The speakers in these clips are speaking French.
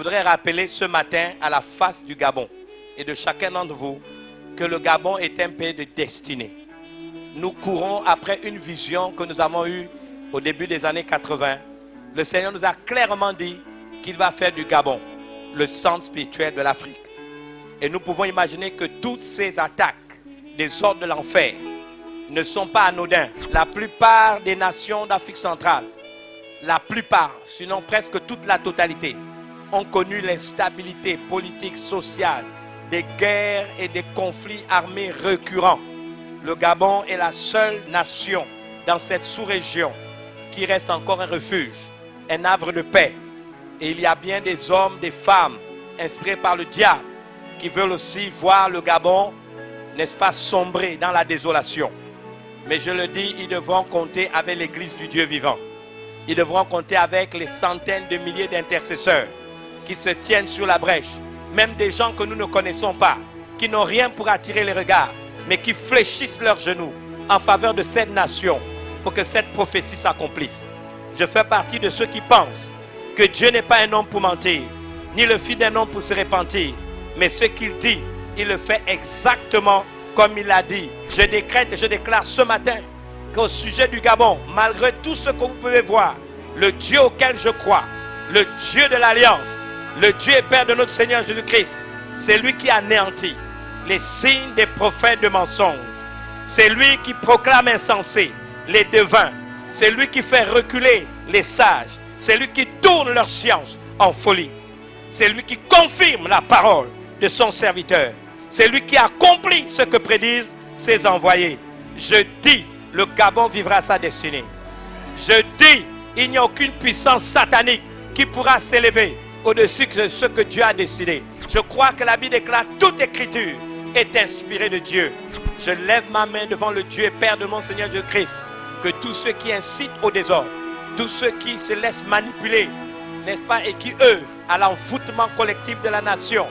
voudrais rappeler ce matin à la face du Gabon et de chacun d'entre vous que le Gabon est un pays de destinée. Nous courons après une vision que nous avons eue au début des années 80. Le Seigneur nous a clairement dit qu'il va faire du Gabon le centre spirituel de l'Afrique. Et nous pouvons imaginer que toutes ces attaques des ordres de l'enfer ne sont pas anodins. La plupart des nations d'Afrique centrale, la plupart, sinon presque toute la totalité, ont connu l'instabilité politique, sociale, des guerres et des conflits armés récurrents. Le Gabon est la seule nation dans cette sous-région qui reste encore un refuge, un havre de paix. Et il y a bien des hommes, des femmes inspirés par le diable qui veulent aussi voir le Gabon, n'est-ce pas, sombrer dans la désolation. Mais je le dis, ils devront compter avec l'église du Dieu vivant. Ils devront compter avec les centaines de milliers d'intercesseurs qui se tiennent sur la brèche. Même des gens que nous ne connaissons pas, qui n'ont rien pour attirer les regards, mais qui fléchissent leurs genoux en faveur de cette nation pour que cette prophétie s'accomplisse. Je fais partie de ceux qui pensent que Dieu n'est pas un homme pour mentir, ni le fils d'un homme pour se repentir, mais ce qu'il dit, il le fait exactement comme il l'a dit. Je décrète et je déclare ce matin qu'au sujet du Gabon, malgré tout ce que vous pouvez voir, le Dieu auquel je crois, le Dieu de l'Alliance, le Dieu et Père de notre Seigneur Jésus-Christ, c'est lui qui anéantit les signes des prophètes de mensonges. C'est lui qui proclame insensés les devins. C'est lui qui fait reculer les sages. C'est lui qui tourne leur science en folie. C'est lui qui confirme la parole de son serviteur. C'est lui qui accomplit ce que prédisent ses envoyés. Je dis, le Gabon vivra sa destinée. Je dis, il n'y a aucune puissance satanique qui pourra s'élever au-dessus de ce que Dieu a décidé. Je crois que la Bible déclare toute écriture est inspirée de Dieu. Je lève ma main devant le Dieu et Père de mon Seigneur Jésus-Christ, que tous ceux qui incitent au désordre, tous ceux qui se laissent manipuler, n'est-ce pas, et qui œuvrent à l'envoûtement collectif de la nation,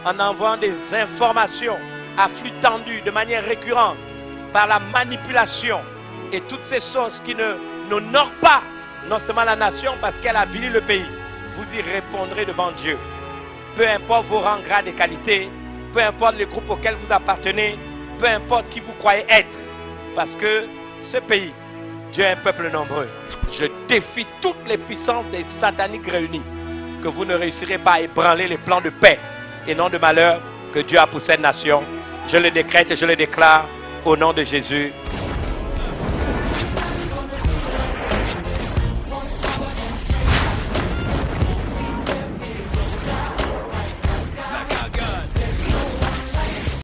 en envoyant des informations à flux tendu de manière récurrente, par la manipulation et toutes ces choses qui n'honorent pas non seulement la nation parce qu'elle a avili le pays, vous y répondrez devant Dieu. Peu importe vos rangs, grades et qualités, peu importe les groupes auxquels vous appartenez, peu importe qui vous croyez être, parce que ce pays, Dieu est un peuple nombreux. Je défie toutes les puissances des sataniques réunies, que vous ne réussirez pas à ébranler les plans de paix et non de malheur que Dieu a pour cette nation. Je le décrète et je le déclare au nom de Jésus.